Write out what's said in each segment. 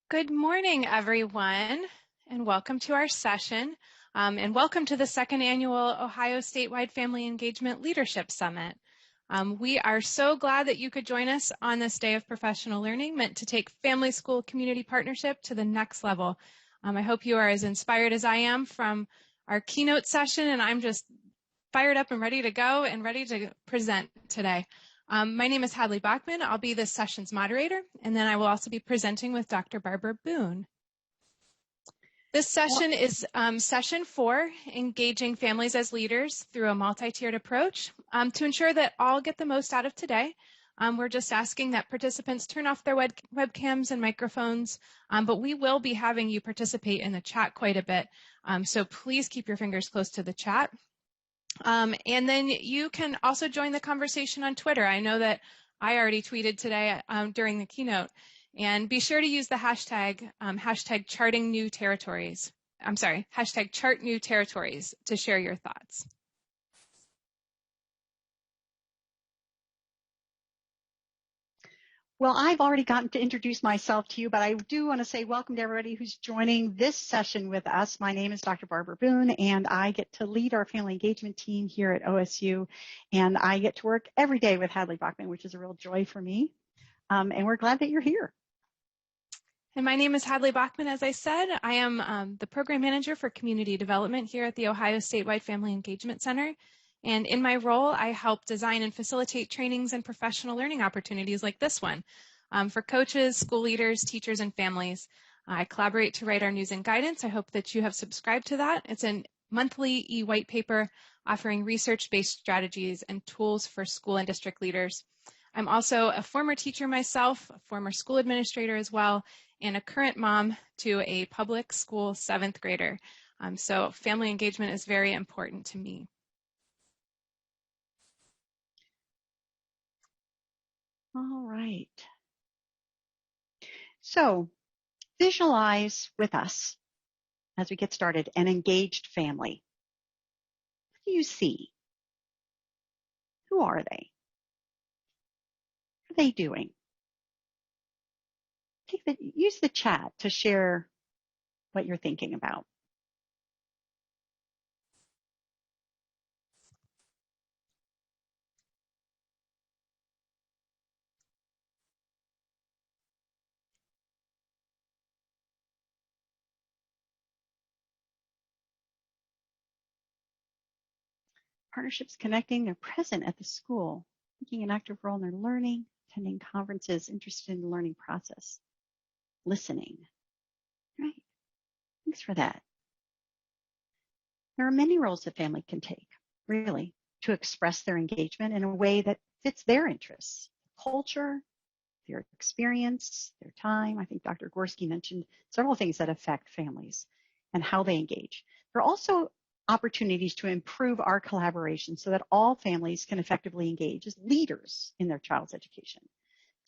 Good morning, everyone, and welcome to our session, and welcome to the second annual Ohio Statewide Family Engagement Leadership Summit. We are so glad that you could join us on this day of professional learning meant to take family school community partnership to the next level. I hope you are as inspired as I am from our keynote session, and I'm just fired up and ready to go and ready to present today. My name is Hadley Bachman. I'll be this session's moderator, and then I will also be presenting with Dr. Barbara Boone. This session is session 4, Engaging Families as Leaders through a Multi-Tiered Approach. To ensure that all get the most out of today, we're just asking that participants turn off their webcams and microphones, but we will be having you participate in the chat quite a bit, so please keep your fingers close to the chat. And then you can also join the conversation on Twitter. I know that I already tweeted today during the keynote. And be sure to use the hashtag, hashtag charting new territories. Hashtag chart new territories to share your thoughts. Well, I've already gotten to introduce myself to you, but I do want to say welcome to everybody who's joining this session with us. My name is Dr. Barbara Boone, and I get to lead our family engagement team here at OSU, and I get to work every day with Hadley Bachman, which is a real joy for me, and we're glad that you're here. And my name is Hadley Bachman, as I said. I am the program manager for community development here at the Ohio Statewide Family Engagement Center. And in my role, I help design and facilitate trainings and professional learning opportunities like this one for coaches, school leaders, teachers, and families. I collaborate to write our news and guidance. I hope that you have subscribed to that. It's a monthly e-white paper offering research-based strategies and tools for school and district leaders. I'm also a former teacher myself, a former school administrator as well, and a current mom to a public school 7th grader. So family engagement is very important to me. All right. So visualize with us as we get started an engaged family. What do you see? Who are they? What are they doing? Use the chat to share what you're thinking about. Partnerships connecting, they're present at the school, taking an active role in their learning, attending conferences, interested in the learning process, listening. Right. Thanks for that. There are many roles that family can take, really, to express their engagement in a way that fits their interests, culture, their experience, their time. I think Dr. Gorski mentioned several things that affect families and how they engage. There are also opportunities to improve our collaboration so that all families can effectively engage as leaders in their child's education.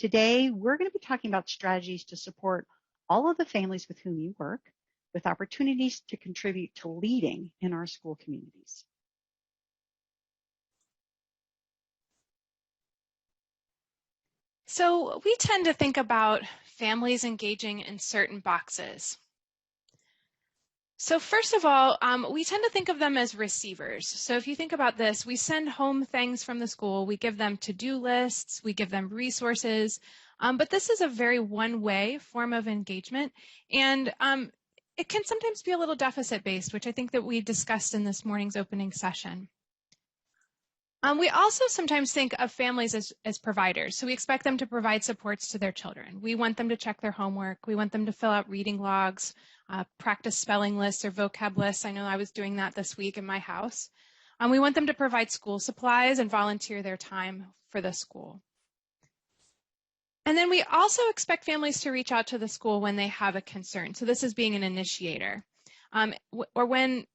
Today, we're going to be talking about strategies to support all of the families with whom you work, with opportunities to contribute to leading in our school communities. So we tend to think about families engaging in certain boxes. So first of all, we tend to think of them as receivers. So if you think about this, we send home things from the school, we give them to-do lists, we give them resources, but this is a very one-way form of engagement, and it can sometimes be a little deficit-based, which I think that we discussed in this morning's opening session. We also sometimes think of families as providers. So we expect them to provide supports to their children. We want them to check their homework. We want them to fill out reading logs, practice spelling lists or vocab lists. I know I was doing that this week in my house. We want them to provide school supplies and volunteer their time for the school. And then we also expect families to reach out to the school when they have a concern. So this is being an initiator. Or when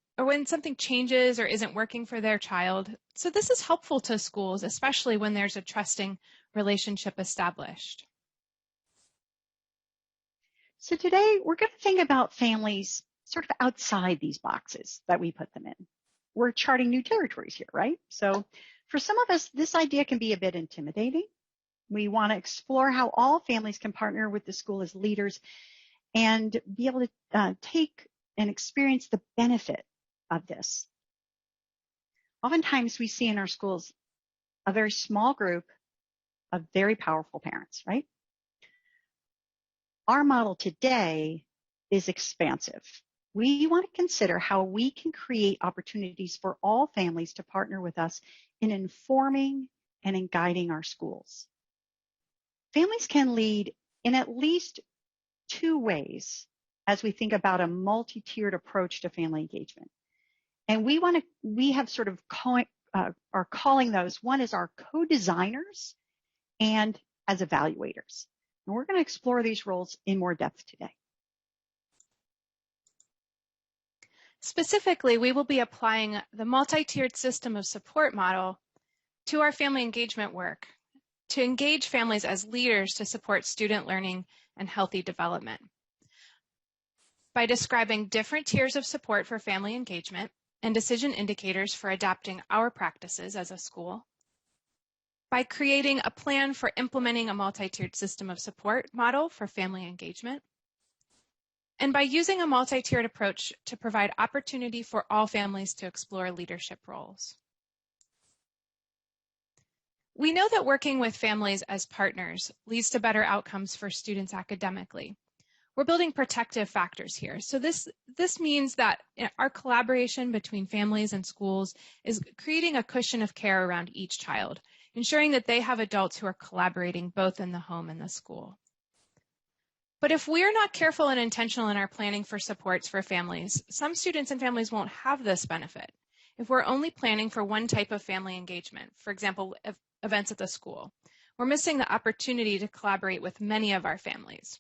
something changes or isn't working for their child. So this is helpful to schools, especially when there's a trusting relationship established. So today we're going to think about families sort of outside these boxes that we put them in. We're charting new territories here, right? So for some of us, this idea can be a bit intimidating. We want to explore how all families can partner with the school as leaders and be able to take and experience the benefit of this. Oftentimes we see in our schools a very small group of very powerful parents, right? Our model today is expansive. We want to consider how we can create opportunities for all families to partner with us in informing and in guiding our schools. Families can lead in at least two ways as we think about a multi-tiered approach to family engagement. And we have sort of are calling those, one is our co-designers and as evaluators. And we're going to explore these roles in more depth today. Specifically, we will be applying the multi-tiered system of support model to our family engagement work to engage families as leaders to support student learning and healthy development. By describing different tiers of support for family engagement and decision indicators for adapting our practices as a school, by creating a plan for implementing a multi-tiered system of support model for family engagement, and by using a multi-tiered approach to provide opportunity for all families to explore leadership roles. We know that working with families as partners leads to better outcomes for students academically. We're building protective factors here. So this means that our collaboration between families and schools is creating a cushion of care around each child, ensuring that they have adults who are collaborating both in the home and the school. But if we are not careful and intentional in our planning for supports for families, some students and families won't have this benefit. If we're only planning for one type of family engagement, for example, events at the school, we're missing the opportunity to collaborate with many of our families.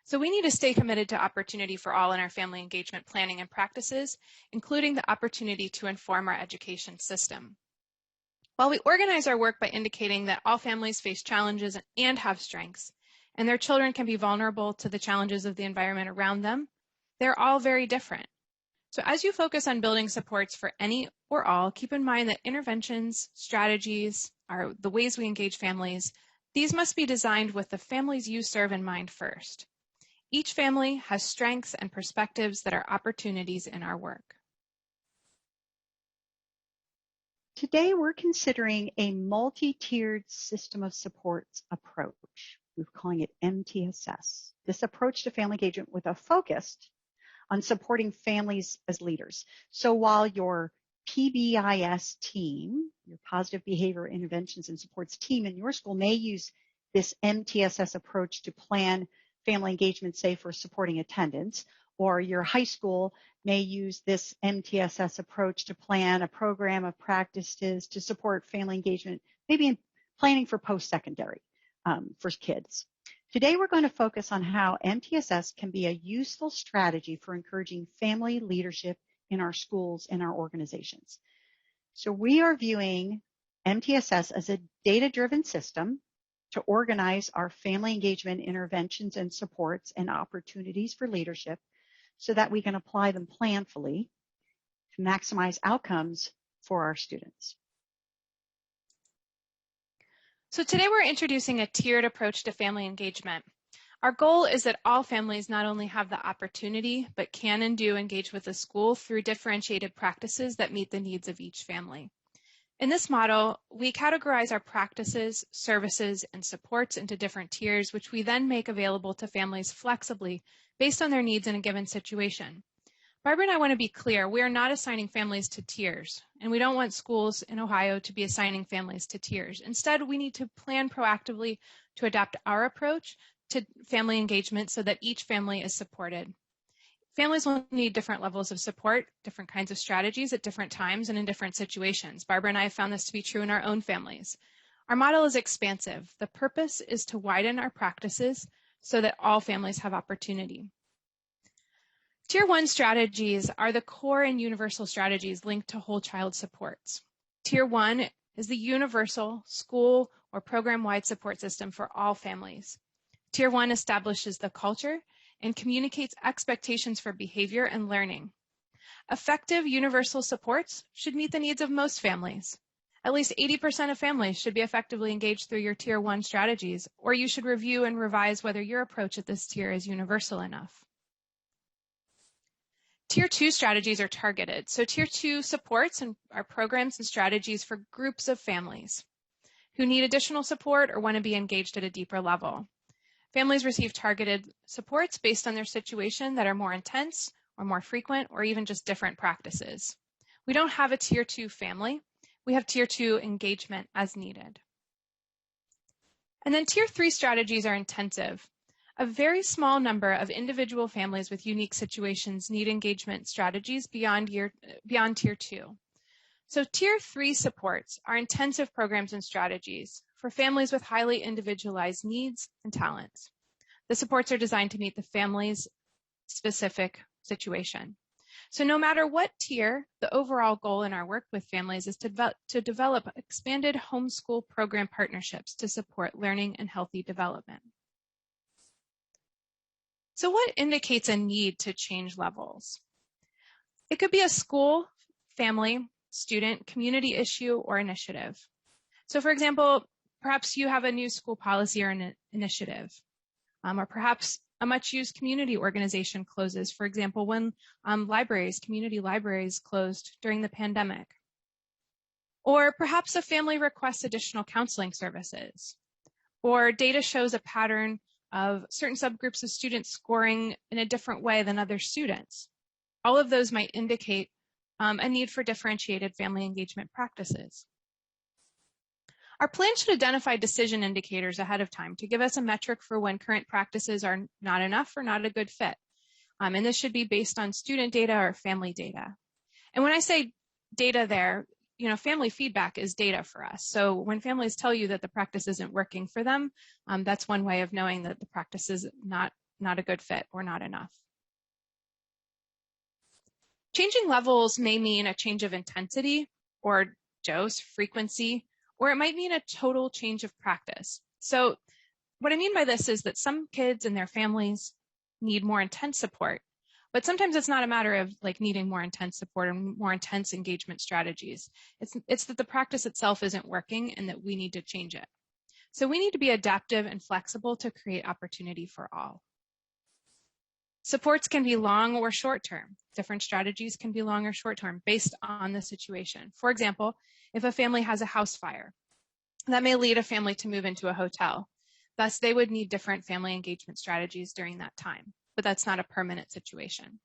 So we need to stay committed to opportunity for all in our family engagement planning and practices, including the opportunity to inform our education system. While we organize our work by indicating that all families face challenges and have strengths, and their children can be vulnerable to the challenges of the environment around them, they're all very different. So as you focus on building supports for any or all, keep in mind that interventions, strategies, are the ways we engage families, these must be designed with the families you serve in mind first. Each family has strengths and perspectives that are opportunities in our work. Today, we're considering a multi-tiered system of supports approach. We're calling it MTSS. This approach to family engagement with a focus on supporting families as leaders. So while your PBIS team, your Positive Behavior Interventions and Supports team in your school may use this MTSS approach to plan family engagement, say for supporting attendance, or your high school may use this MTSS approach to plan a program of practices to support family engagement, maybe in planning for post-secondary for kids. Today, we're going to focus on how MTSS can be a useful strategy for encouraging family leadership in our schools and our organizations. So we are viewing MTSS as a data-driven system to organize our family engagement interventions and supports and opportunities for leadership so that we can apply them planfully to maximize outcomes for our students. So today we're introducing a tiered approach to family engagement. Our goal is that all families not only have the opportunity, but can and do engage with the school through differentiated practices that meet the needs of each family. In this model, we categorize our practices, services, and supports into different tiers, which we then make available to families flexibly based on their needs in a given situation. Barbara and I want to be clear, we are not assigning families to tiers, and we don't want schools in Ohio to be assigning families to tiers. Instead, we need to plan proactively to adapt our approach to family engagement so that each family is supported. Families will need different levels of support, different kinds of strategies at different times and in different situations. Barbara and I have found this to be true in our own families. Our model is expansive. The purpose is to widen our practices so that all families have opportunity. Tier 1 strategies are the core and universal strategies linked to whole child supports. Tier 1 is the universal school or program-wide support system for all families. Tier 1 establishes the culture and communicates expectations for behavior and learning. Effective universal supports should meet the needs of most families. At least 80% of families should be effectively engaged through your Tier 1 strategies, or you should review and revise whether your approach at this tier is universal enough. Tier 2 strategies are targeted. So Tier 2 supports and are programs and strategies for groups of families who need additional support or want to be engaged at a deeper level. Families receive targeted supports based on their situation that are more intense or more frequent or even just different practices. We don't have a Tier 2 family. We have Tier 2 engagement as needed. And then Tier 3 strategies are intensive. A very small number of individual families with unique situations need engagement strategies beyond Tier 2. So Tier 3 supports are intensive programs and strategies for families with highly individualized needs and talents. The supports are designed to meet the family's specific situation. So no matter what tier, the overall goal in our work with families is to develop expanded homeschool program partnerships to support learning and healthy development. So what indicates a need to change levels? It could be a school, family, student, community issue, or initiative. So for example, perhaps you have a new school policy or an initiative, or perhaps a much-used community organization closes, for example, when community libraries closed during the pandemic. Or perhaps a family requests additional counseling services, or data shows a pattern of certain subgroups of students scoring in a different way than other students. All of those might indicate a need for differentiated family engagement practices. Our plan should identify decision indicators ahead of time to give us a metric for when current practices are not enough or not a good fit. And this should be based on student data or family data. And when I say data there, family feedback is data for us. So when families tell you that the practice isn't working for them, that's one way of knowing that the practice is not a good fit or not enough. Changing levels may mean a change of intensity or dose, frequency, or it might mean a total change of practice. So what I mean by this is that some kids and their families need more intense support, but sometimes it's not a matter of needing more intense support and more intense engagement strategies. It's that the practice itself isn't working and that we need to change it. So we need to be adaptive and flexible to create opportunity for all. Supports can be long or short-term. Different strategies can be long or short-term based on the situation. For example, if a family has a house fire, that may lead a family to move into a hotel. Thus, they would need different family engagement strategies during that time, but that's not a permanent situation.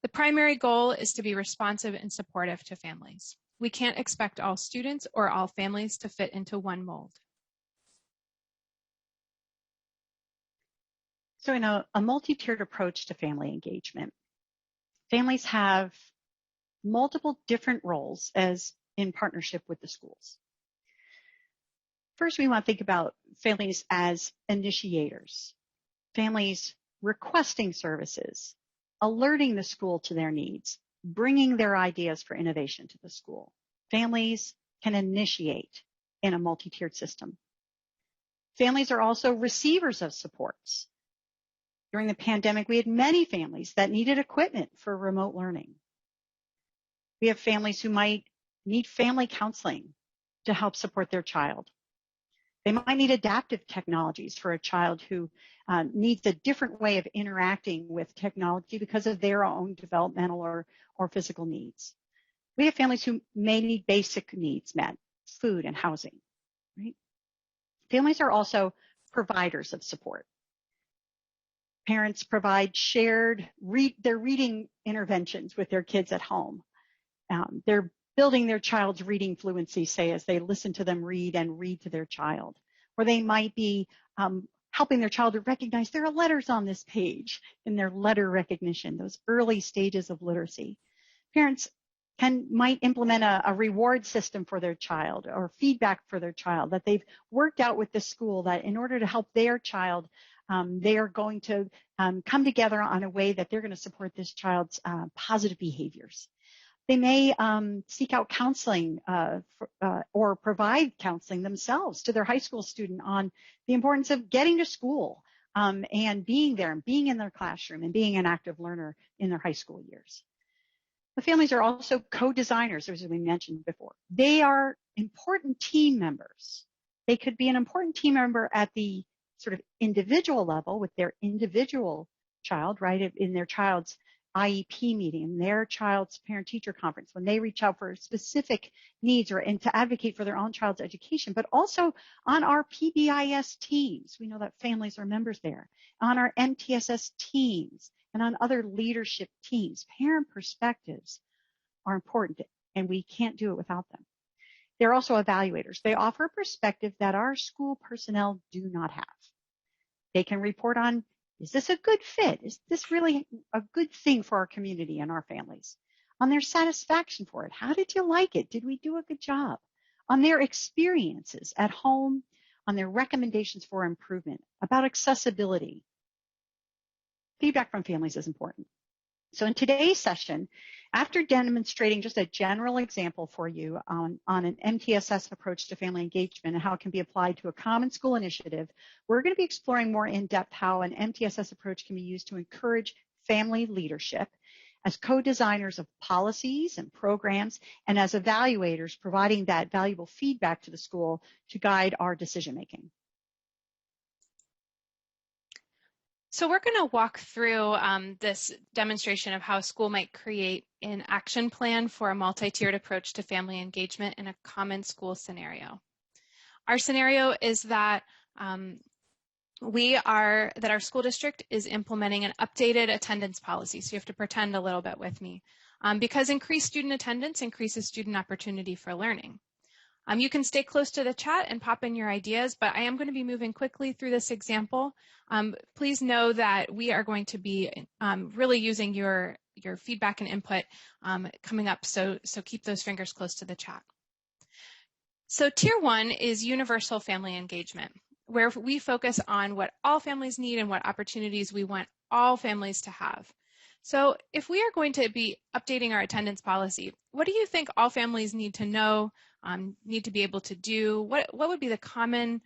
The primary goal is to be responsive and supportive to families. We can't expect all students or all families to fit into one mold. So in a multi-tiered approach to family engagement, families have multiple different roles as in partnership with the schools. First, we want to think about families as initiators, families requesting services, alerting the school to their needs, bringing their ideas for innovation to the school. Families can initiate in a multi-tiered system. Families are also receivers of supports. During the pandemic, we had many families that needed equipment for remote learning. We have families who might need family counseling to help support their child. They might need adaptive technologies for a child who needs a different way of interacting with technology because of their own developmental or physical needs. We have families who may need basic needs met, food and housing, right? Families are also providers of support. Parents provide shared their reading interventions with their kids at home. They're building their child's reading fluency, say, as they listen to them read and read to their child. Or they might be helping their child to recognize there are letters on this page in their letter recognition, those early stages of literacy. Parents might implement a reward system for their child or feedback for their child that they've worked out with the school that in order to help their child, they are going to come together on a way that they're going to support this child's positive behaviors. They may seek out counseling or provide counseling themselves to their high school student on the importance of getting to school and being there and being in their classroom and being an active learner in their high school years. The families are also co-designers, as we mentioned before. They are important team members. They could be an important team member at the sort of individual level with their individual child, right, in their child's IEP meeting, their child's parent-teacher conference, when they reach out for specific needs and to advocate for their own child's education, but also on our PBIS teams. We know that families are members there, on our MTSS teams, and on other leadership teams. Parent perspectives are important, and we can't do it without them. They're also evaluators. They offer a perspective that our school personnel do not have. They can report on, is this a good fit? Is this really a good thing for our community and our families? On their satisfaction for it. How did you like it? Did we do a good job? On their experiences at home, on their recommendations for improvement, about accessibility. Feedback from families is important. So in today's session, after demonstrating just a general example for you on an MTSS approach to family engagement and how it can be applied to a common school initiative, we're going to be exploring more in depth how an MTSS approach can be used to encourage family leadership as co-designers of policies and programs, and as evaluators providing that valuable feedback to the school to guide our decision making. So we're going to walk through this demonstration of how a school might create an action plan for a multi-tiered approach to family engagement in a common school scenario. Our scenario is that our school district is implementing an updated attendance policy. So you have to pretend a little bit with me, because increased student attendance increases student opportunity for learning. You can stay close to the chat and pop in your ideas, but I am going to be moving quickly through this example. Please know that we are going to be really using your feedback and input coming up, so keep those fingers close to the chat. So Tier 1 is universal family engagement, where we focus on what all families need and what opportunities we want all families to have. So if we are going to be updating our attendance policy, what do you think all families need to know, need to be able to do? What would be the common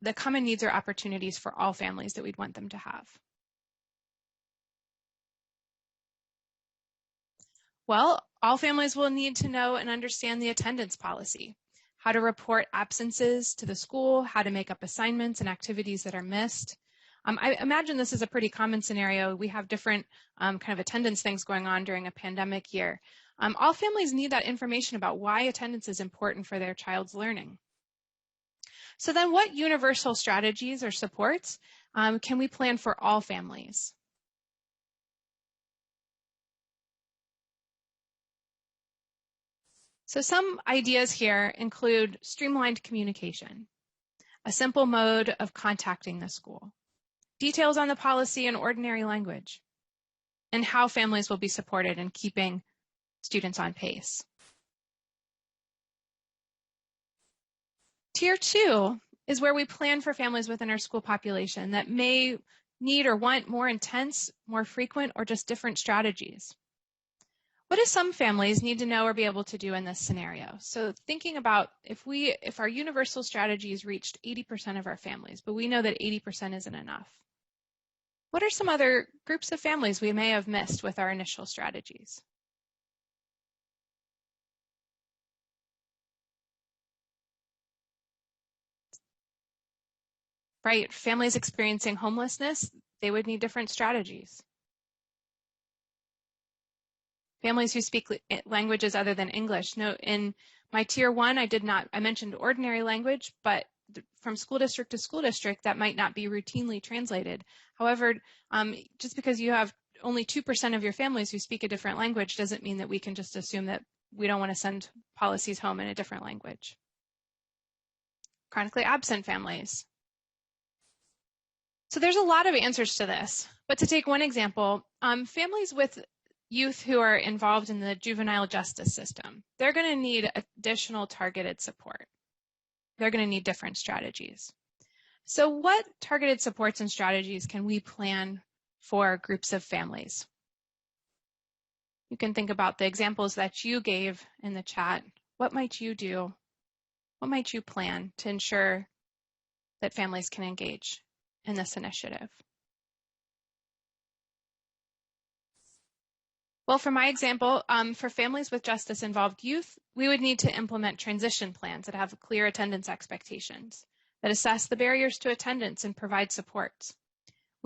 needs or opportunities for all families that we'd want them to have? Well, all families will need to know and understand the attendance policy, how to report absences to the school, how to make up assignments and activities that are missed. I imagine this is a pretty common scenario. We have different kind of attendance things going on during a pandemic year. All families need that information about why attendance is important for their child's learning. So then what universal strategies or supports can we plan for all families? So some ideas here include streamlined communication, a simple mode of contacting the school, details on the policy in ordinary language, and how families will be supported in keeping students on pace. Tier 2 is where we plan for families within our school population that may need or want more intense, more frequent, or just different strategies. What do some families need to know or be able to do in this scenario? So thinking about if our universal strategies reached 80% of our families, but we know that 80% isn't enough. What are some other groups of families we may have missed with our initial strategies? Right, families experiencing homelessness, they would need different strategies. Families who speak languages other than English. No, in my Tier 1, I mentioned ordinary language, but from school district to school district, that might not be routinely translated. However, just because you have only 2% of your families who speak a different language doesn't mean that we can just assume that we don't want to send policies home in a different language. Chronically absent families. So there's a lot of answers to this, but to take one example, families with youth who are involved in the juvenile justice system, they're going to need additional targeted support. They're going to need different strategies. So what targeted supports and strategies can we plan for groups of families? You can think about the examples that you gave in the chat. What might you do? What might you plan to ensure that families can engage in this initiative? Well, for my example, for families with justice-involved youth, we would need to implement transition plans that have clear attendance expectations, that assess the barriers to attendance and provide supports.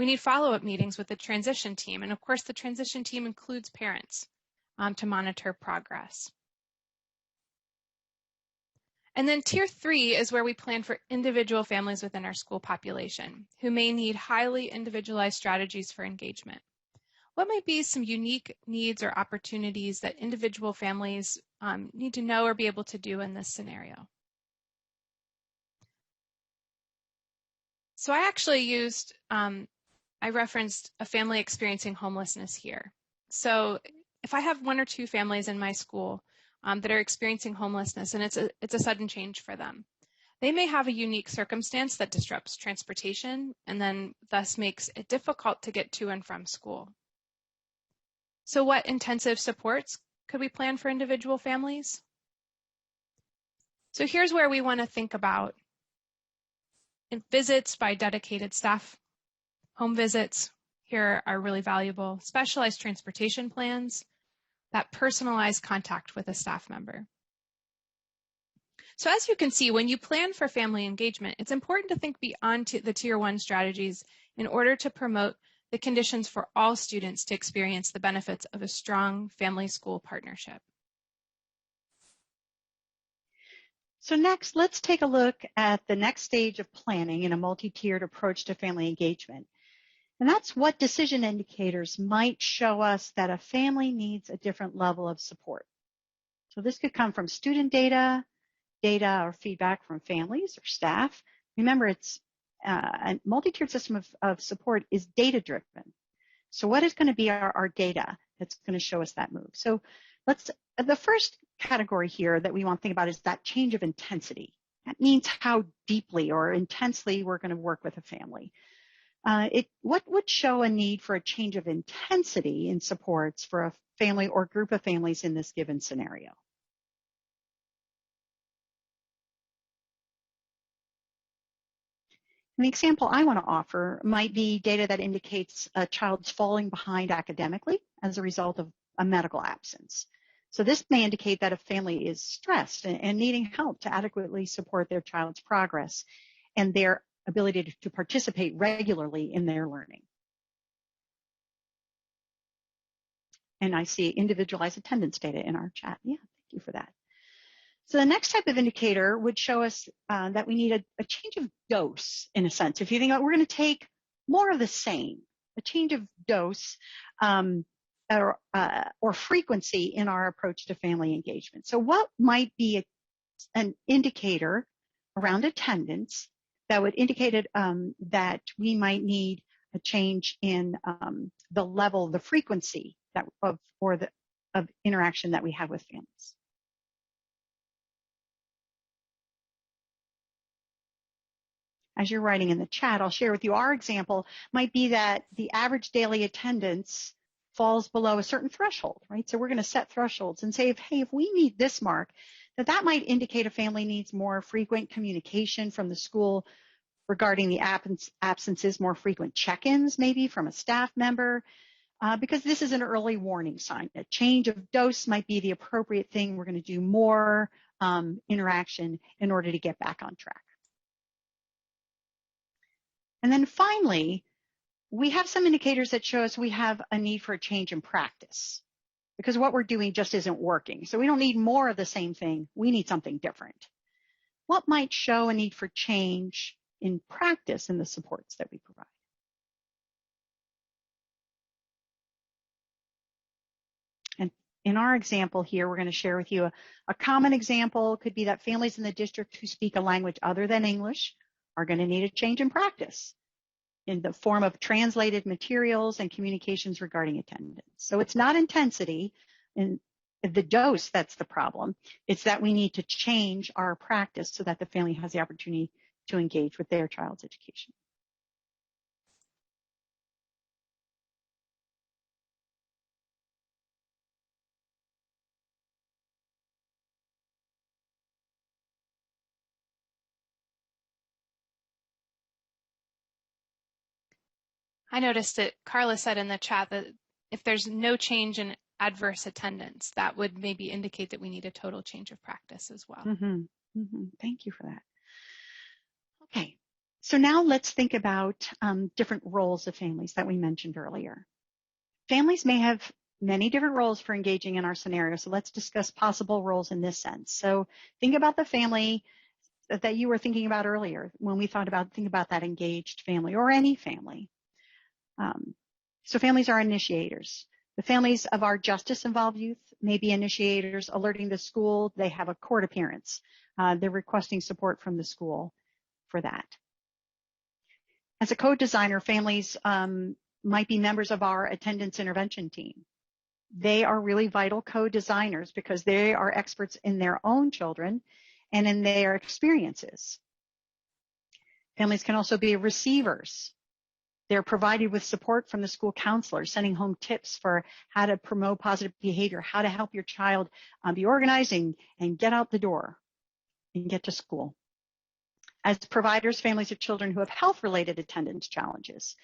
We need follow-up meetings with the transition team, and of course the transition team includes parents to monitor progress. And then tier 3 is where we plan for individual families within our school population who may need highly individualized strategies for engagement. What might be some unique needs or opportunities that individual families need to know or be able to do in this scenario? So I actually used, I referenced a family experiencing homelessness here. So if I have 1 or 2 families in my school that are experiencing homelessness and it's a sudden change for them, they may have a unique circumstance that disrupts transportation and then thus makes it difficult to get to and from school. So what intensive supports could we plan for individual families? So here's where we want to think about visits by dedicated staff. Home visits here are really valuable. Specialized transportation plans, that personalized contact with a staff member. So as you can see, when you plan for family engagement, it's important to think beyond the tier 1 strategies in order to promote the conditions for all students to experience the benefits of a strong family-school partnership. So next, let's take a look at the next stage of planning in a multi-tiered approach to family engagement. And that's what decision indicators might show us that a family needs a different level of support. So this could come from student data or feedback from families or staff. Remember, it's a multi-tiered system of support is data-driven. So what is going to be our data that's going to show us that move? So the first category here that we want to think about is that change of intensity. That means how deeply or intensely we're going to work with a family. What would show a need for a change of intensity in supports for a family or group of families in this given scenario? An example I want to offer might be data that indicates a child's falling behind academically as a result of a medical absence. So this may indicate that a family is stressed and needing help to adequately support their child's progress and their ability to participate regularly in their learning. And I see individualized attendance data in our chat. Yeah, thank you for that. So the next type of indicator would show us that we need a change of dose, in a sense. If you think about, we're going to take more of the same, a change of dose or frequency in our approach to family engagement. So what might be an indicator around attendance that would indicate that we might need a change in the level, the frequency of interaction that we have with families? As you're writing in the chat, I'll share with you our example might be that the average daily attendance falls below a certain threshold, right? So we're going to set thresholds and say, hey, if we meet this mark, that might indicate a family needs more frequent communication from the school regarding the absences, more frequent check-ins maybe from a staff member, because this is an early warning sign. A change of dose might be the appropriate thing. We're going to do more interaction in order to get back on track. And then finally, we have some indicators that show us we have a need for a change in practice because what we're doing just isn't working. So we don't need more of the same thing. We need something different. What might show a need for change in practice in the supports that we provide? And in our example here, we're going to share with you a common example. Could be that families in the district who speak a language other than English are going to need a change in practice in the form of translated materials and communications regarding attendance. So it's not intensity and the dose that's the problem. It's that we need to change our practice so that the family has the opportunity to engage with their child's education. I noticed that Carla said in the chat that if there's no change in adverse attendance, that would maybe indicate that we need a total change of practice as well. Thank you for that. Okay, So now let's think about different roles of families that we mentioned earlier. Families may have many different roles for engaging in our scenario. So let's discuss possible roles in this sense. So think about the family that you were thinking about earlier when we think about that engaged family or any family. So families are initiators. The families of our justice-involved youth may be initiators, alerting the school they have a court appearance. They're requesting support from the school for that. As a co-designer, families might be members of our attendance intervention team. They are really vital co-designers because they are experts in their own children and in their experiences. Families can also be receivers. They're provided with support from the school counselor, sending home tips for how to promote positive behavior, how to help your child be organizing and get out the door and get to school. As providers, families of children who have health-related attendance challenges,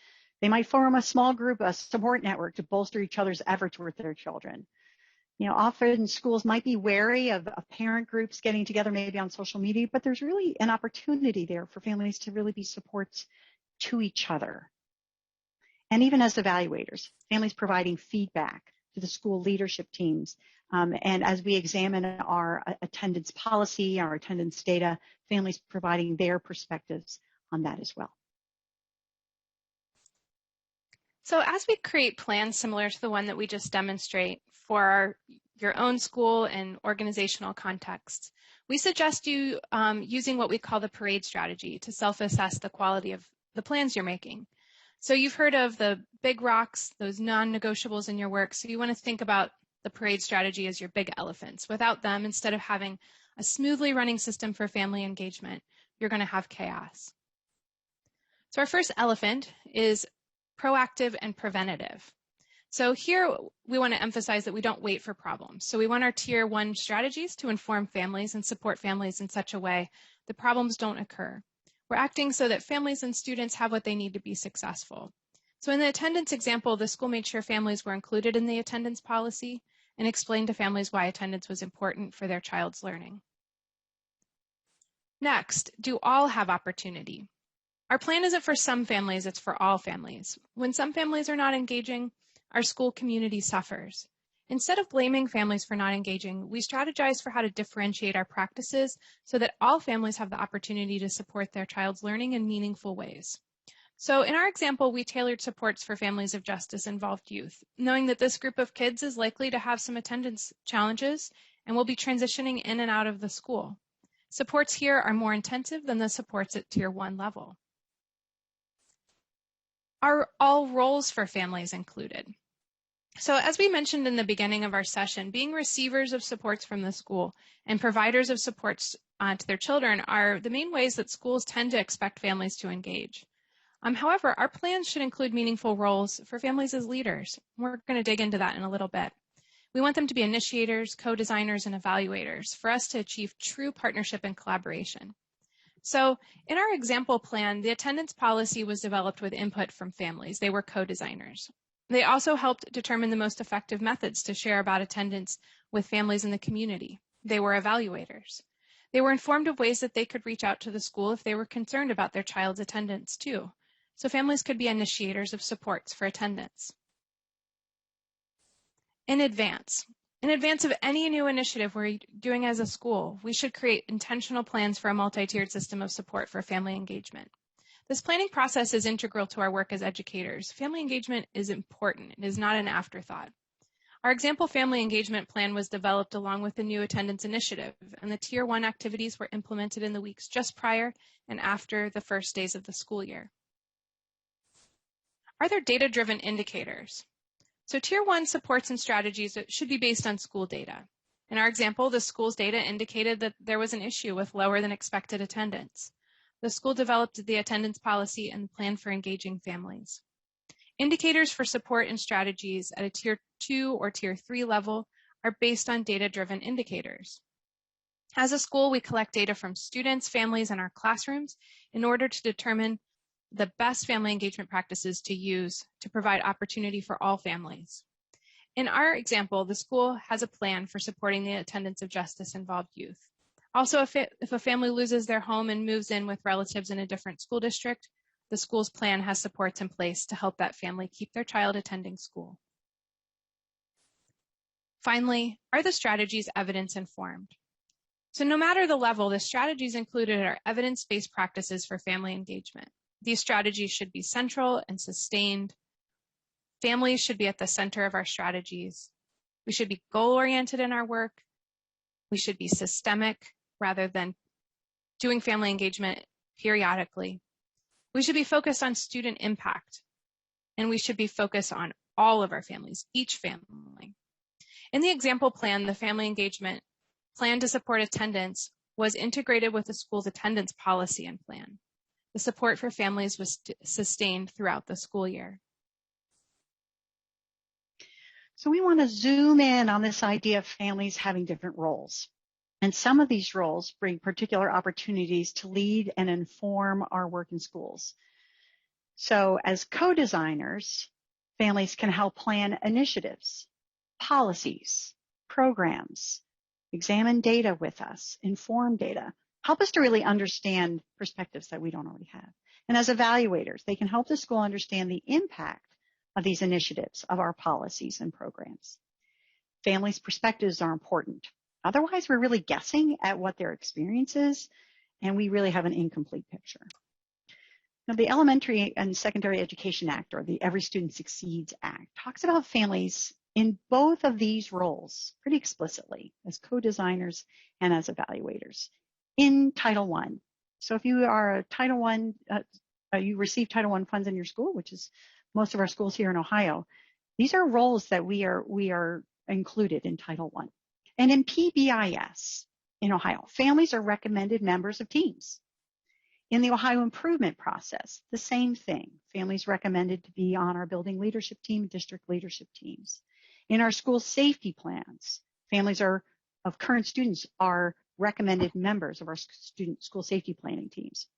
they might form a small group, a support network to bolster each other's efforts with their children. You know, often schools might be wary of parent groups getting together maybe on social media, but there's really an opportunity there for families to really be supports to each other. And even as evaluators, families providing feedback to the school leadership teams. And as we examine our attendance policy, our attendance data, families providing their perspectives on that as well. So as we create plans similar to the one that we just demonstrate for your own school and organizational contexts, we suggest you using what we call the parade strategy to self-assess the quality of the plans you're making. So you've heard of the big rocks, those non-negotiables in your work. So you want to think about the parade strategy as your big elephants. Without them, instead of having a smoothly running system for family engagement, you're going to have chaos. So our first elephant is proactive and preventative. So here we want to emphasize that we don't wait for problems. So we want our tier 1 strategies to inform families and support families in such a way that problems don't occur. We're acting so that families and students have what they need to be successful. So in the attendance example, the school made sure families were included in the attendance policy and explained to families why attendance was important for their child's learning. Next, do all have opportunity? Our plan isn't for some families, it's for all families. When some families are not engaging, our school community suffers. Instead of blaming families for not engaging, we strategize for how to differentiate our practices so that all families have the opportunity to support their child's learning in meaningful ways. So in our example, we tailored supports for families of justice-involved youth, knowing that this group of kids is likely to have some attendance challenges and will be transitioning in and out of the school. Supports here are more intensive than the supports at tier 1 level. Are all roles for families included? So as we mentioned in the beginning of our session, being receivers of supports from the school and providers of supports to their children are the main ways that schools tend to expect families to engage. However, our plans should include meaningful roles for families as leaders. We're going to dig into that in a little bit. We want them to be initiators, co-designers, and evaluators for us to achieve true partnership and collaboration. So in our example plan, the attendance policy was developed with input from families. They were co-designers. They also helped determine the most effective methods to share about attendance with families in the community. They were evaluators. They were informed of ways that they could reach out to the school if they were concerned about their child's attendance too. So families could be initiators of supports for attendance. In advance of any new initiative we're doing as a school, we should create intentional plans for a multi-tiered system of support for family engagement. This planning process is integral to our work as educators. Family engagement is important. It is not an afterthought. Our example family engagement plan was developed along with the new attendance initiative, and the tier 1 activities were implemented in the weeks just prior and after the first days of the school year. Are there data-driven indicators? So tier 1 supports and strategies should be based on school data. In our example, the school's data indicated that there was an issue with lower than expected attendance. The school developed the attendance policy and plan for engaging families. Indicators for support and strategies at a tier 2 or tier 3 level are based on data-driven indicators. As a school, we collect data from students, families, and our classrooms in order to determine the best family engagement practices to use to provide opportunity for all families. In our example, the school has a plan for supporting the attendance of justice-involved youth. Also, if a family loses their home and moves in with relatives in a different school district, the school's plan has supports in place to help that family keep their child attending school. Finally, are the strategies evidence-informed? So no matter the level, the strategies included are evidence-based practices for family engagement. These strategies should be central and sustained. Families should be at the center of our strategies. We should be goal-oriented in our work. We should be systemic rather than doing family engagement periodically. We should be focused on student impact, and we should be focused on all of our families, each family. In the example plan, the family engagement plan to support attendance was integrated with the school's attendance policy and plan. The support for families was sustained throughout the school year. So we want to zoom in on this idea of families having different roles. And some of these roles bring particular opportunities to lead and inform our work in schools. So as co-designers, families can help plan initiatives, policies, programs, examine data with us, inform data, help us to really understand perspectives that we don't already have. And as evaluators, they can help the school understand the impact of these initiatives, of our policies and programs. Families' perspectives are important. Otherwise, we're really guessing at what their experience is, and we really have an incomplete picture. Now, the Elementary and Secondary Education Act, or the Every Student Succeeds Act, talks about families in both of these roles pretty explicitly, as co-designers and as evaluators, in Title I. So if you are a Title I, you receive Title I funds in your school, which is most of our schools here in Ohio, these are roles that we are included in Title I. And in PBIS in Ohio, families are recommended members of teams. In the Ohio improvement process, the same thing. Families recommended to be on our building leadership team, district leadership teams. In our school safety plans, families of current students are recommended members of our school safety planning teams,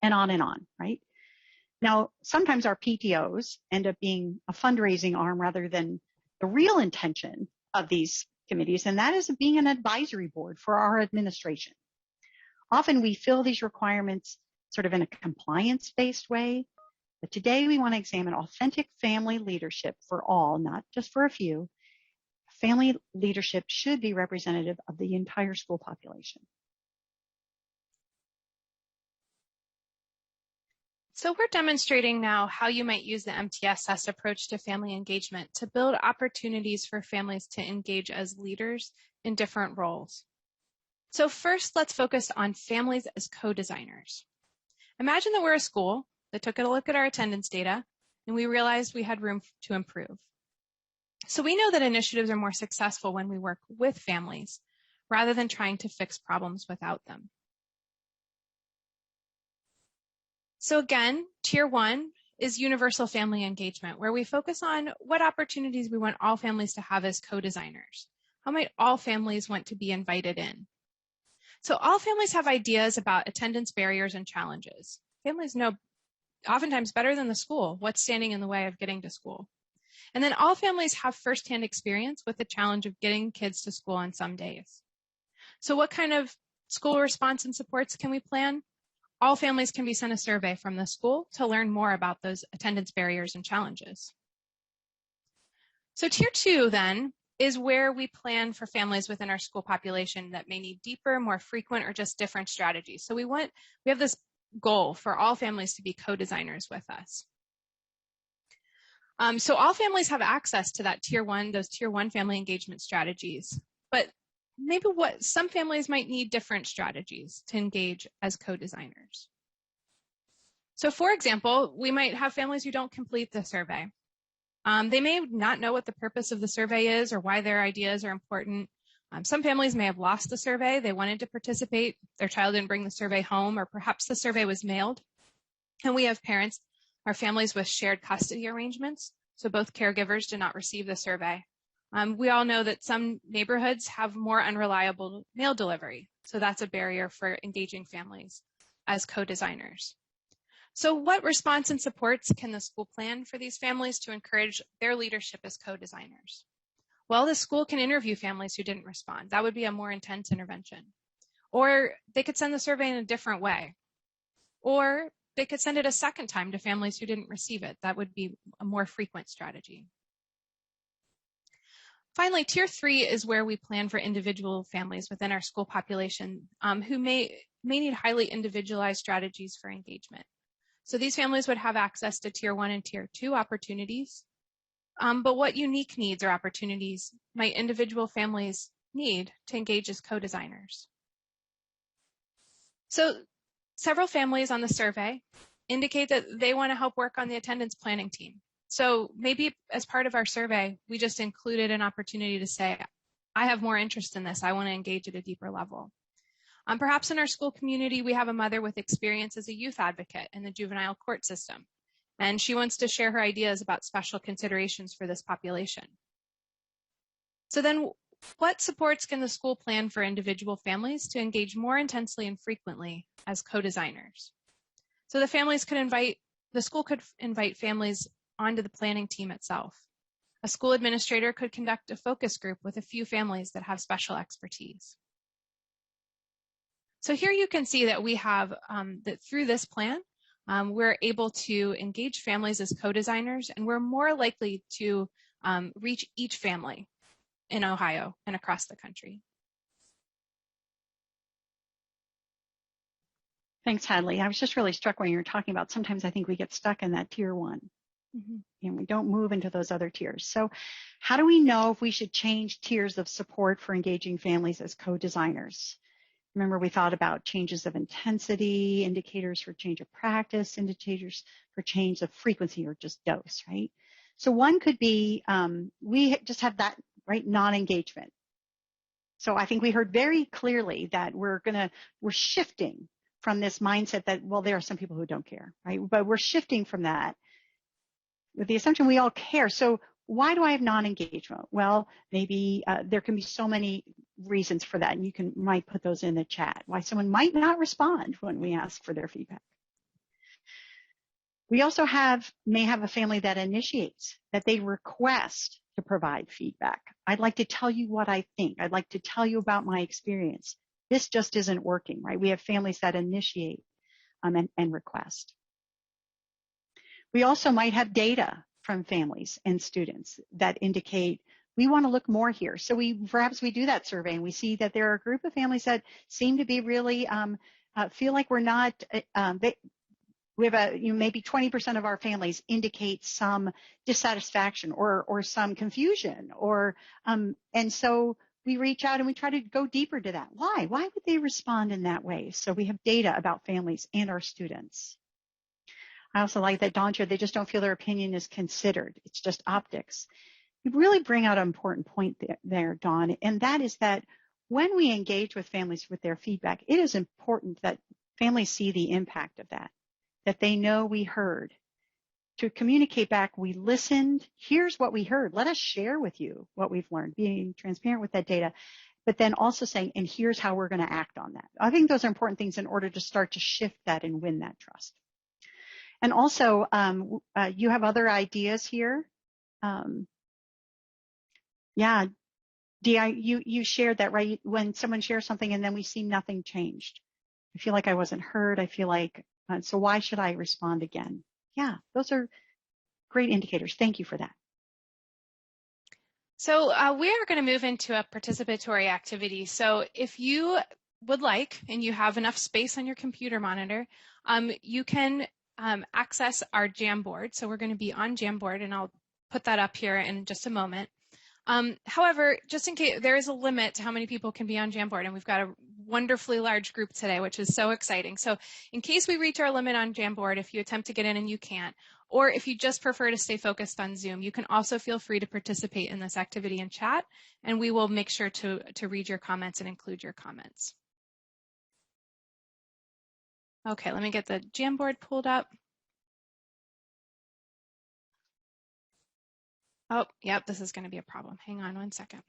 and on, right? Now, sometimes our PTOs end up being a fundraising arm rather than the real intention of these committees, and that is being an advisory board for our administration. Often we fill these requirements sort of in a compliance-based way, but today we want to examine authentic family leadership for all, not just for a few. Family leadership should be representative of the entire school population. So we're demonstrating now how you might use the MTSS approach to family engagement to build opportunities for families to engage as leaders in different roles. So first, let's focus on families as co-designers. Imagine that we're a school that took a look at our attendance data and we realized we had room to improve. So we know that initiatives are more successful when we work with families rather than trying to fix problems without them. So again, Tier 1 is universal family engagement, where we focus on what opportunities we want all families to have as co-designers. How might all families want to be invited in? So all families have ideas about attendance barriers and challenges. Families know oftentimes better than the school what's standing in the way of getting to school. And then all families have firsthand experience with the challenge of getting kids to school on some days. So what kind of school response and supports can we plan? All families can be sent a survey from the school to learn more about those attendance barriers and challenges. So Tier 2 then is where we plan for families within our school population that may need deeper, more frequent, or just different strategies. So we have this goal for all families to be co-designers with us. So all families have access to that those Tier 1 family engagement strategies, but maybe some families might need different strategies to engage as co-designers. So for example, we might have families who don't complete the survey. They may not know what the purpose of the survey is or why their ideas are important. Some families may have lost the survey. They wanted to participate. Their child didn't bring the survey home, or perhaps the survey was mailed. And we have parents or families with shared custody arrangements. So both caregivers did not receive the survey. We all know that some neighborhoods have more unreliable mail delivery. So that's a barrier for engaging families as co-designers. So what response and supports can the school plan for these families to encourage their leadership as co-designers? Well, the school can interview families who didn't respond. That would be a more intense intervention. Or they could send the survey in a different way. Or they could send it a second time to families who didn't receive it. That would be a more frequent strategy. Finally, tier 3 is where we plan for individual families within our school population who may need highly individualized strategies for engagement. So these families would have access to tier 1 and tier 2 opportunities. But what unique needs or opportunities might individual families need to engage as co-designers? So several families on the survey indicate that they want to help work on the attendance planning team. So maybe as part of our survey, we just included an opportunity to say, I have more interest in this. I want to engage at a deeper level. Perhaps in our school community, we have a mother with experience as a youth advocate in the juvenile court system, and she wants to share her ideas about special considerations for this population. So then, what supports can the school plan for individual families to engage more intensely and frequently as co-designers? So the school could invite families onto the planning team itself. A school administrator could conduct a focus group with a few families that have special expertise. So here you can see that we have that through this plan, we're able to engage families as co-designers, and we're more likely to reach each family in Ohio and across the country. Thanks, Hadley. I was just really struck when you were talking about sometimes I think we get stuck in that tier 1 and we don't move into those other tiers. So how do we know if we should change tiers of support for engaging families as co-designers? Remember, we thought about changes of intensity, indicators for change of practice, indicators for change of frequency or just dose, right? So one could be, we just have that, right, non-engagement. So I think we heard very clearly that we're shifting from this mindset that, well, there are some people who don't care, right? But we're shifting from that with the assumption we all care. So why do I have non-engagement? Well, maybe there can be so many reasons for that, and you might put those in the chat. Why someone might not respond when we ask for their feedback. We also may have a family that initiates, that they request to provide feedback. I'd like to tell you what I think. I'd like to tell you about my experience. This just isn't working, right? We have families that initiate and request. We also might have data from families and students that indicate we want to look more here. So perhaps we do that survey and we see that there are a group of families that seem to be really feel like we're not. We have maybe 20% of our families indicate some dissatisfaction or some confusion, and so we reach out and we try to go deeper to that. Why would they respond in that way? So we have data about families and our students. I also like that Dawn shared, they just don't feel their opinion is considered. It's just optics. You really bring out an important point there, Dawn, and that is that when we engage with families with their feedback, it is important that families see the impact of that they know we heard. To communicate back, we listened, here's what we heard. Let us share with you what we've learned, being transparent with that data, but then also saying, and here's how we're going to act on that. I think those are important things in order to start to shift that and win that trust. And also, you have other ideas here. Yeah, Di, you shared that, right? When someone shares something and then we see nothing changed. I feel like I wasn't heard. I feel like, so why should I respond again? Yeah, those are great indicators. Thank you for that. So we are going to move into a participatory activity. So if you would like, and you have enough space on your computer monitor, you can access our Jamboard. So we're going to be on Jamboard, and I'll put that up here in just a moment. However, just in case, there is a limit to how many people can be on Jamboard, and we've got a wonderfully large group today, which is so exciting. So in case we reach our limit on Jamboard, if you attempt to get in and you can't, or if you just prefer to stay focused on Zoom, you can also feel free to participate in this activity in chat, and we will make sure to read your comments and include your comments. Okay, let me get the Jamboard pulled up. Oh, yep, this is going to be a problem. Hang on one second.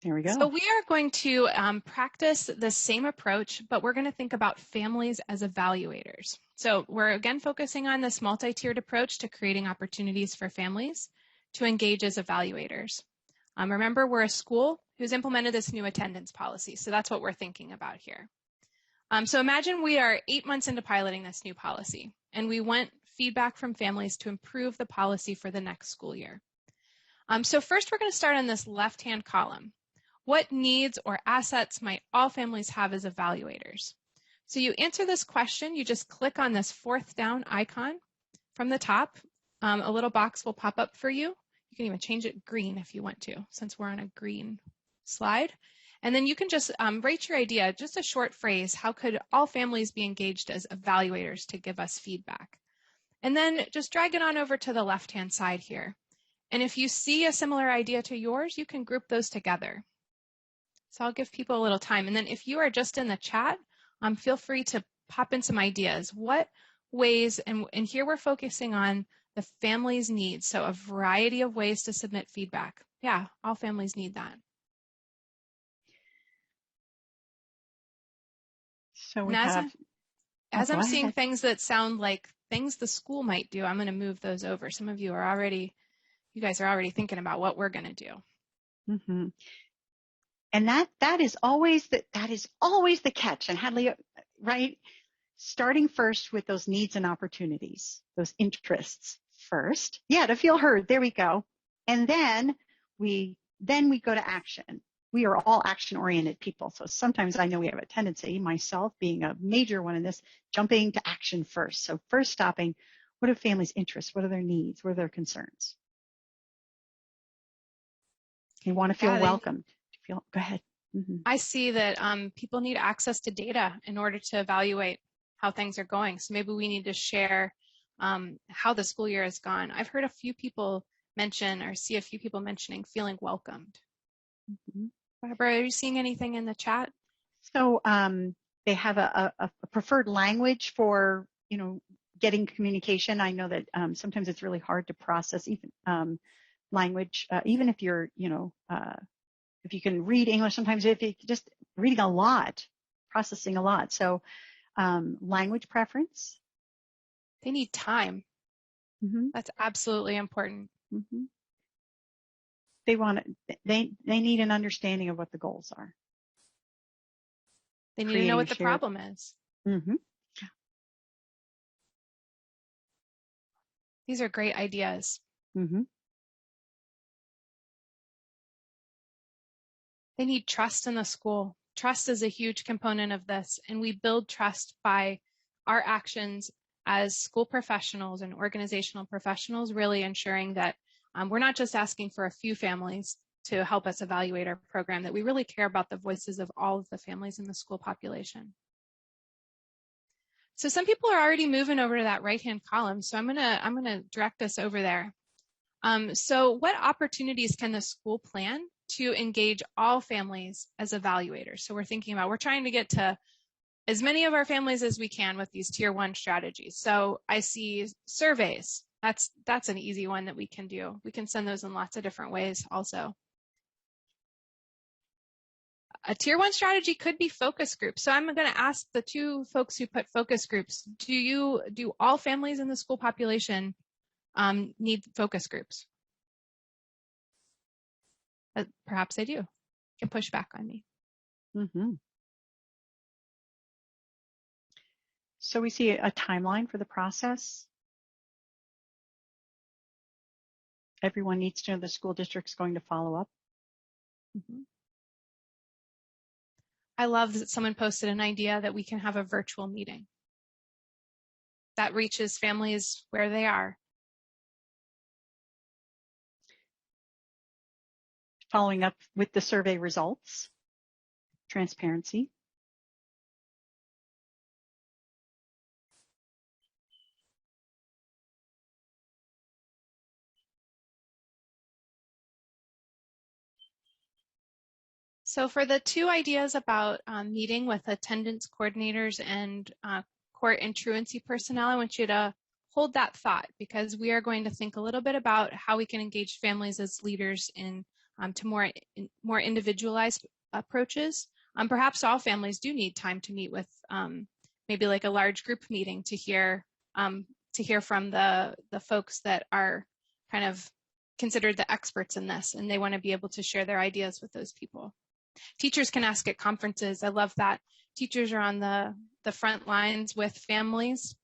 There we go. So we are going to practice the same approach, but we're going to think about families as evaluators. So we're again focusing on this multi-tiered approach to creating opportunities for families to engage as evaluators. Remember, we're a school who's implemented this new attendance policy, so that's what we're thinking about here. So imagine we are 8 months into piloting this new policy, and we want feedback from families to improve the policy for the next school year. So first, we're going to start on this left-hand column. What needs or assets might all families have as evaluators? So you answer this question, you just click on this fourth down icon from the top. A little box will pop up for you. You can even change it green if you want to, since we're on a green slide. And then you can just write your idea, just a short phrase, how could all families be engaged as evaluators to give us feedback? And then just drag it on over to the left-hand side here. And if you see a similar idea to yours, you can group those together. So I'll give people a little time. And then if you are just in the chat, feel free to pop in some ideas. What ways, and here we're focusing on the family's needs. So a variety of ways to submit feedback. Yeah, all families need that. So we have, as I'm seeing things that sound like things the school might do, I'm going to move those over. Some of you guys are already thinking about what we're going to do. Mm-hmm. And that is always the catch. And Hadley, right? Starting first with those needs and opportunities, those interests first. Yeah, to feel heard. There we go. And then we go to action. We are all action-oriented people. So sometimes I know we have a tendency, myself being a major one in this, jumping to action first. So first stopping, what are families' interests? What are their needs? What are their concerns? They want to feel welcomed. Go ahead. Mm-hmm. I see that people need access to data in order to evaluate how things are going. So maybe we need to share how the school year has gone. I've heard a few people mention or see a few people mentioning feeling welcomed. Mm-hmm. Barbara, are you seeing anything in the chat? So they have a preferred language for, getting communication. I know that sometimes it's really hard to process even language, even if you're, if you can read English, sometimes if you're just reading a lot, processing a lot. So language preference. They need time. Mm-hmm. That's absolutely important. Mm-hmm. They need an understanding of what the goals are. They need to know what the problem is. Mm-hmm. These are great ideas. Mm-hmm. They need trust in the school. Trust is a huge component of this, and we build trust by our actions as school professionals and organizational professionals, really ensuring that we're not just asking for a few families to help us evaluate our program, that we really care about the voices of all of the families in the school population. So some people are already moving over to that right-hand column, so I'm gonna direct us over there. So what opportunities can the school plan to engage all families as evaluators? So we're trying to get to as many of our families as we can with these tier 1 strategies. So I see surveys. That's an easy one that we can do. We can send those in lots of different ways also. A tier 1 strategy could be focus groups. So I'm going to ask the two folks who put focus groups, do all families in the school population need focus groups? Perhaps they do. You can push back on me. Mm-hmm. So we see a timeline for the process. Everyone needs to know the school district's going to follow up. Mm-hmm. I love that someone posted an idea that we can have a virtual meeting that reaches families where they are. Following up with the survey results, transparency. So for the two ideas about meeting with attendance coordinators and court and truancy personnel, I want you to hold that thought, because we are going to think a little bit about how we can engage families as leaders in to more individualized approaches. Perhaps all families do need time to meet with maybe like a large group meeting to hear from the folks that are kind of considered the experts in this, and they want to be able to share their ideas with those people. Teachers can ask at conferences. I love that. Teachers are on the front lines with families.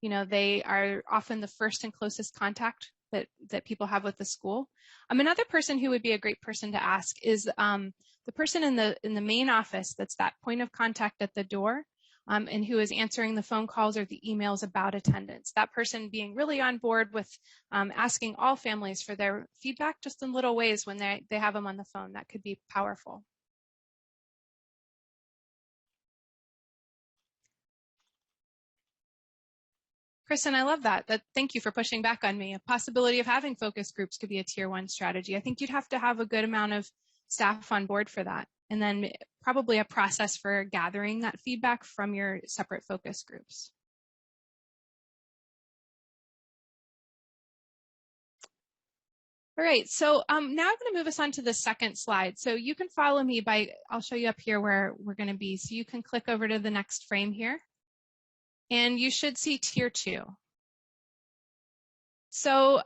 You know, they are often the first and closest contact that people have with the school. Another person who would be a great person to ask is the person in the main office that's that point of contact at the door, and who is answering the phone calls or the emails about attendance. That person being really on board with asking all families for their feedback just in little ways when they have them on the phone. That could be powerful. Kristen, I love that. Thank you for pushing back on me. A possibility of having focus groups could be a tier 1 strategy. I think you'd have to have a good amount of staff on board for that. And then probably a process for gathering that feedback from your separate focus groups. All right, so now I'm going to move us on to the second slide. So you can follow me I'll show you up here where we're going to be. So you can click over to the next frame here. And you should see tier 2. So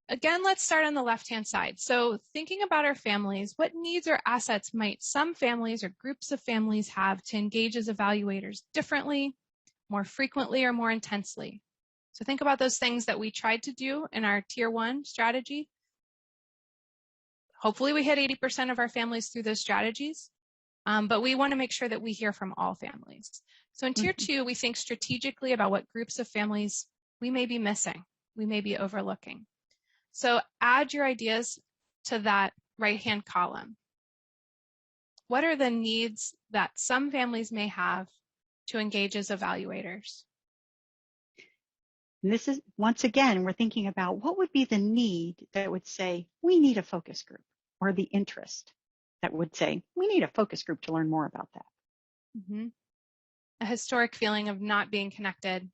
again, let's start on the left-hand side. So thinking about our families, what needs or assets might some families or groups of families have to engage as evaluators differently, more frequently, or more intensely? So think about those things that we tried to do in our tier 1 strategy. Hopefully we hit 80% of our families through those strategies, but we want to make sure that we hear from all families. So in tier 2, we think strategically about what groups of families we may be missing, we may be overlooking. So add your ideas to that right-hand column. What are the needs that some families may have to engage as evaluators? And this is, once again, we're thinking about what would be the need that would say, we need a focus group, or the interest that would say, we need a focus group to learn more about that. Mm-hmm. A historic feeling of not being connected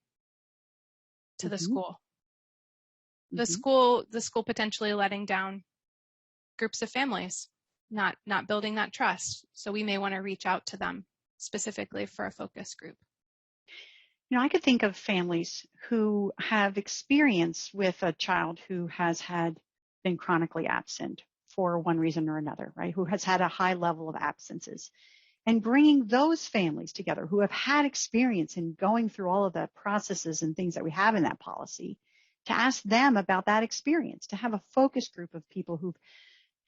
to the school. The school potentially letting down groups of families, not building that trust. So we may want to reach out to them specifically for a focus group. You know, I could think of families who have experience with a child who has been chronically absent for one reason or another, right? Who has had a high level of absences. And bringing those families together who have had experience in going through all of the processes and things that we have in that policy, to ask them about that experience, to have a focus group of people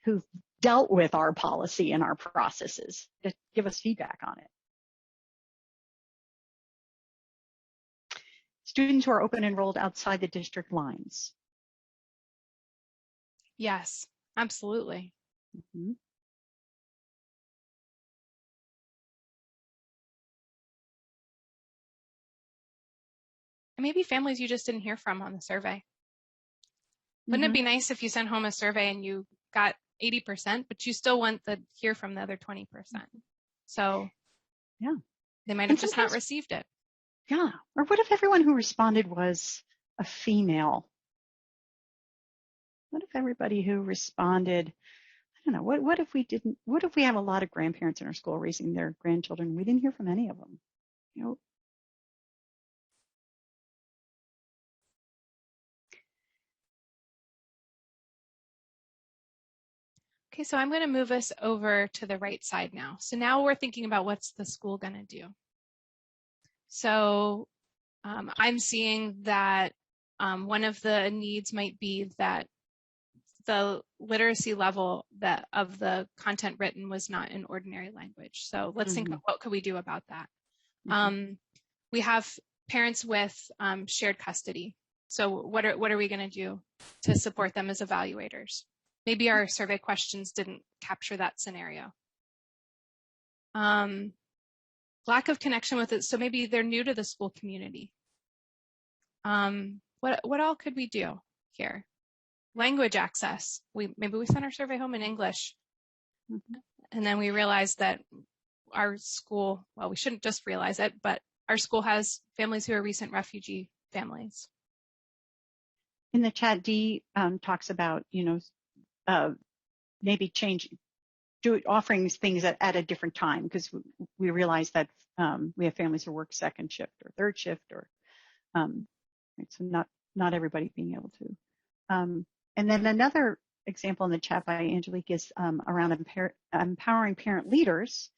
who've dealt with our policy and our processes to give us feedback on it. Students who are open enrolled outside the district lines. Yes, absolutely. Mm-hmm. And maybe families you just didn't hear from on the survey. Wouldn't it be nice if you sent home a survey and you got 80%, but you still want to hear from the other 20%? So yeah, they might have just not received it. Yeah. Or what if everyone who responded was a female? What if everybody who responded, I don't know, what if we have a lot of grandparents in our school raising their grandchildren? We didn't hear from any of them. You know. Okay, so I'm going to move us over to the right side now. So now we're thinking about what's the school going to do. So I'm seeing that one of the needs might be that the literacy level of the content written was not in ordinary language. So let's think about what could we do about that. We have parents with shared custody. So what are we going to do to support them as evaluators? Maybe our survey questions didn't capture that scenario. Lack of connection with it. So maybe they're new to the school community. What all could we do here? Language access. Maybe we sent our survey home in English. And then we realized that our school, well, we shouldn't just realize it, but our school has families who are recent refugee families. In the chat, Dee talks about, maybe offering things at a different time, because we realize that we have families who work second shift or third shift, or right, so not everybody being able to. And then another example in the chat by Angelique is around empowering parent leaders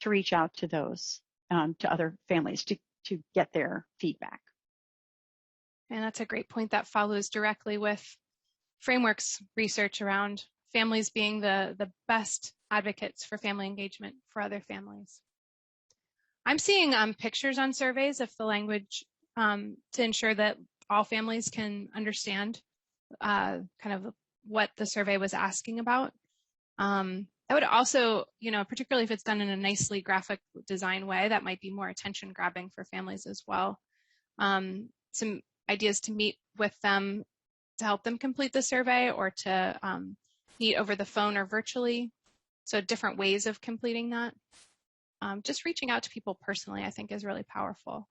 to reach out to those, to other families to get their feedback. And that's a great point that follows directly with Framework's research around families being the best advocates for family engagement for other families. I'm seeing pictures on surveys of the language to ensure that all families can understand kind of what the survey was asking about. I would also, particularly if it's done in a nicely graphic design way, that might be more attention grabbing for families as well. Some ideas to meet with them to help them complete the survey, or to meet over the phone or virtually. So different ways of completing that. Just reaching out to people personally, I think, is really powerful.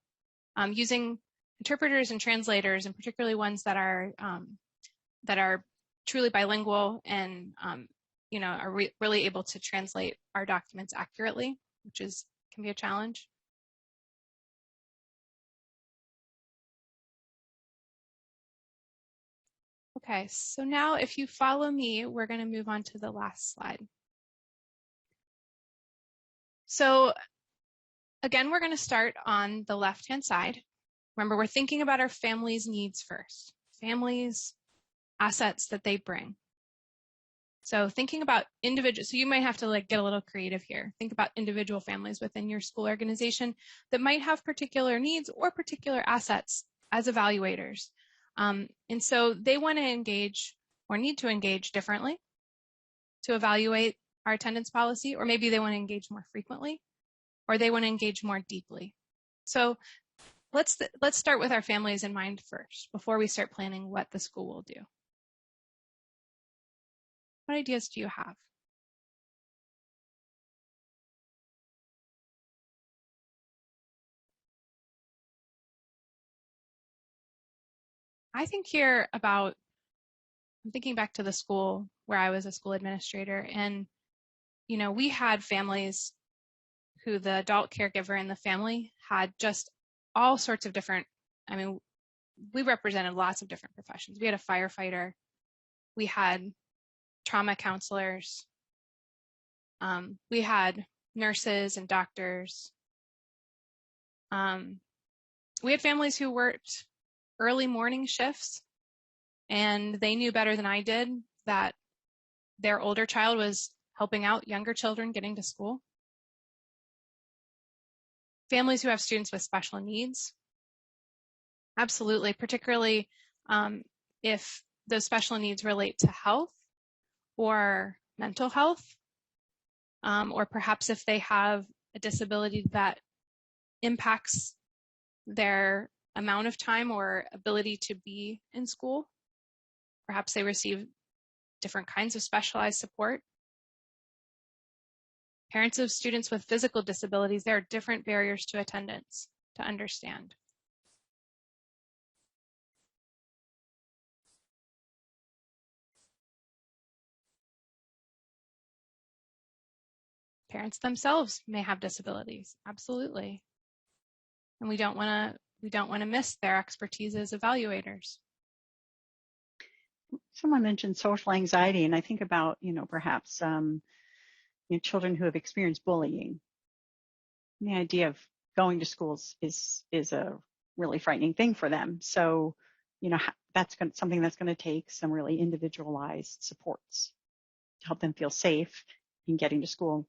Using interpreters and translators, and particularly ones that are truly bilingual and are really able to translate our documents accurately, which can be a challenge. Okay, so now if you follow me, we're going to move on to the last slide. So again, we're going to start on the left-hand side. Remember, we're thinking about our family's needs first. Families, assets that they bring. So thinking about individuals, so you might have to get a little creative here. Think about individual families within your school organization that might have particular needs or particular assets as evaluators. And so they want to engage or need to engage differently to evaluate our attendance policy, or maybe they want to engage more frequently, or they want to engage more deeply. So let's start with our families in mind first before we start planning what the school will do. What ideas do you have? I think here about, I'm thinking back to the school where I was a school administrator, and we had families who the adult caregiver in the family had just all sorts of different, we represented lots of different professions. We had a firefighter, we had trauma counselors, we had nurses and doctors. We had families who worked early morning shifts, and they knew better than I did that their older child was helping out younger children getting to school. Families who have students with special needs. Absolutely, particularly if those special needs relate to health or mental health, or perhaps if they have a disability that impacts their amount of time or ability to be in school. Perhaps they receive different kinds of specialized support. Parents of students with physical disabilities, there are different barriers to attendance to understand. Parents themselves may have disabilities, absolutely. And we don't want to miss their expertise as evaluators. Someone mentioned social anxiety, and I think about, perhaps children who have experienced bullying. And the idea of going to schools is a really frightening thing for them. So, that's something that's going to take some really individualized supports to help them feel safe in getting to school.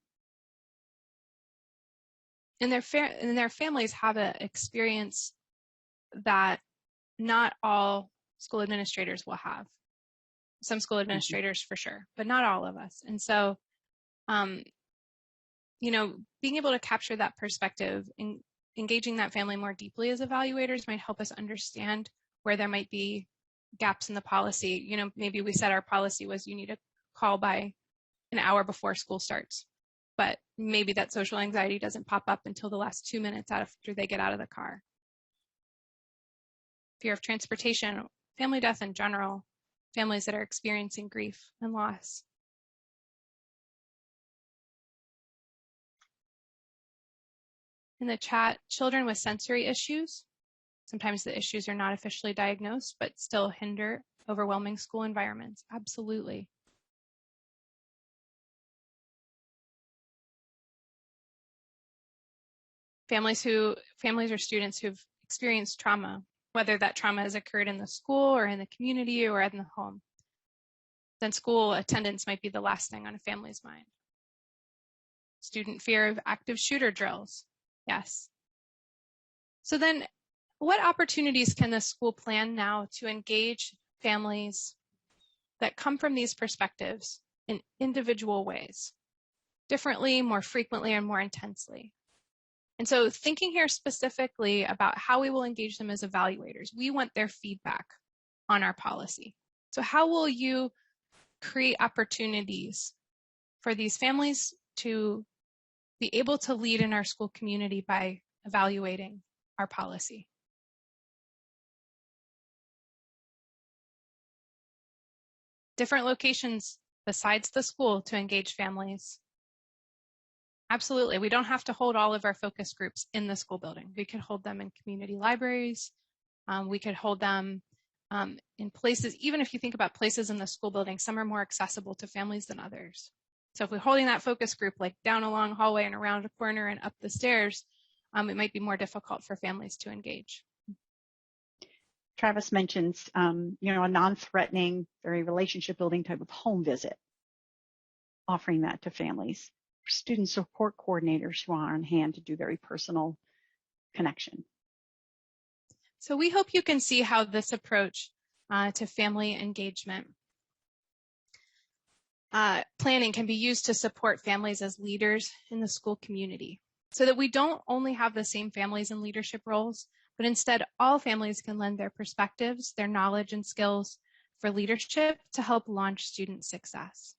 And their families have an experience that not all school administrators will have. Some school administrators for sure, but not all of us. And so, being able to capture that perspective and engaging that family more deeply as evaluators might help us understand where there might be gaps in the policy. Maybe we said our policy was you need to call by an hour before school starts, but maybe that social anxiety doesn't pop up until the last 2 minutes after they get out of the car. Fear of transportation, family death in general, families that are experiencing grief and loss. In the chat, children with sensory issues. Sometimes the issues are not officially diagnosed, but still hinder overwhelming school environments. Absolutely. Families or students who've experienced trauma, whether that trauma has occurred in the school or in the community or in the home. Then school attendance might be the last thing on a family's mind. Student fear of active shooter drills. Yes. So then what opportunities can the school plan now to engage families that come from these perspectives in individual ways, differently, more frequently, and more intensely? And so thinking here specifically about how we will engage them as evaluators, we want their feedback on our policy. So how will you create opportunities for these families to be able to lead in our school community by evaluating our policy? Different locations besides the school to engage families. Absolutely. We don't have to hold all of our focus groups in the school building. We could hold them in community libraries. We could hold them in places, even if you think about places in the school building, some are more accessible to families than others. So if we're holding that focus group like down a long hallway and around a corner and up the stairs, it might be more difficult for families to engage. Travis mentions, a non-threatening, very relationship building type of home visit, offering that to families. Student support coordinators who are on hand to do very personal connection. So we hope you can see how this approach to family engagement planning can be used to support families as leaders in the school community, so that we don't only have the same families in leadership roles, but instead all families can lend their perspectives, their knowledge and skills for leadership to help launch student success.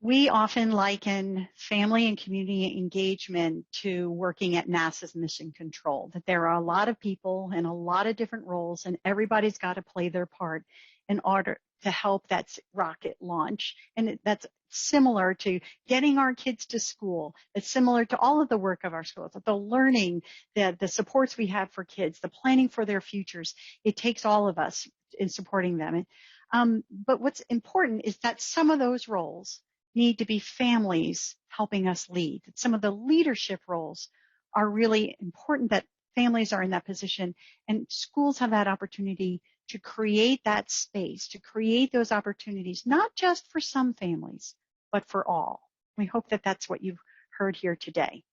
We often liken family and community engagement to working at NASA's mission control, that there are a lot of people in a lot of different roles, and everybody's got to play their part in order to help that rocket launch. And that's similar to getting our kids to school. It's similar to all of the work of our schools, the learning, the supports we have for kids, the planning for their futures. It takes all of us in supporting them. But what's important is that some of those roles need to be families helping us lead. Some of the leadership roles are really important, that families are in that position, and schools have that opportunity to create that space, to create those opportunities, not just for some families, but for all. We hope that that's what you've heard here today.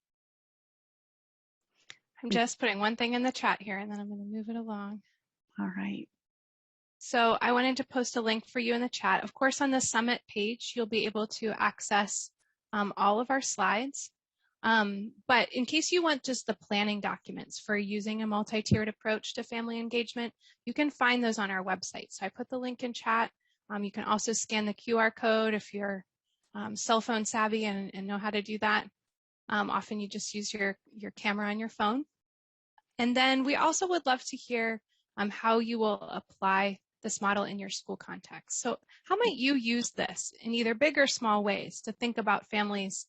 I'm just putting one thing in the chat here, and then I'm going to move it along. All right. So I wanted to post a link for you in the chat. Of course, on the summit page, you'll be able to access all of our slides. But in case you want just the planning documents for using a multi-tiered approach to family engagement, you can find those on our website. So I put the link in chat. You can also scan the QR code if you're cell phone savvy and know how to do that. Often you just use your camera on your phone. And then we also would love to hear how you will apply this model in your school context. So how might you use this in either big or small ways to think about families,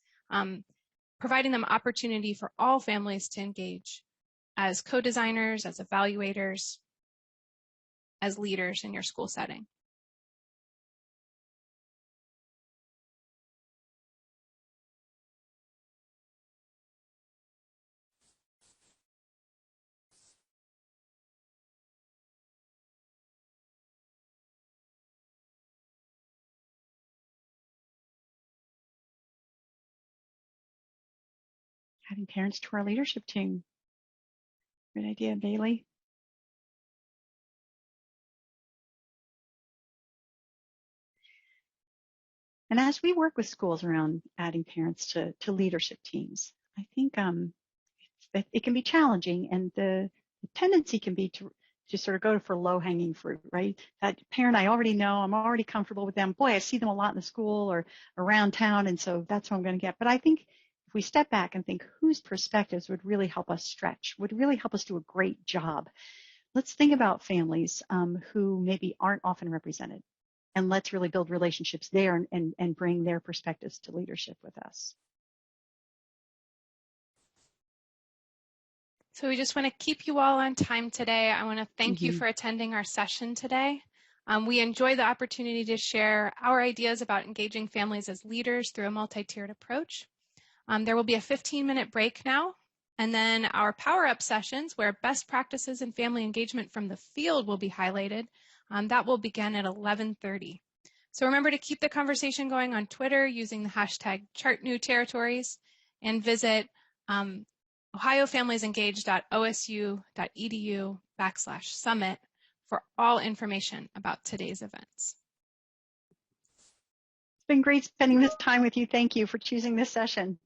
providing them opportunity for all families to engage as co-designers, as evaluators, as leaders in your school setting? Adding parents to our leadership team. Good idea, Bailey. And as we work with schools around adding parents to leadership teams, I think it can be challenging, and the tendency can be to sort of go for low-hanging fruit, right? That parent I already know, I'm already comfortable with them. Boy, I see them a lot in the school or around town, and so that's what I'm going to get. But I think if we step back and think whose perspectives would really help us stretch, would really help us do a great job, let's think about families who maybe aren't often represented. And let's really build relationships there and bring their perspectives to leadership with us. So we just want to keep you all on time today. I want to thank you Mhm. for attending our session today. We enjoy the opportunity to share our ideas about engaging families as leaders through a multi-tiered approach. There will be a 15-minute break now, and then our power-up sessions where best practices in family engagement from the field will be highlighted. That will begin at 11:30. So remember to keep the conversation going on Twitter using the hashtag #ChartNewTerritories, and visit ohiofamiliesengaged.osu.edu/summit for all information about today's events. It's been great spending this time with you. Thank you for choosing this session.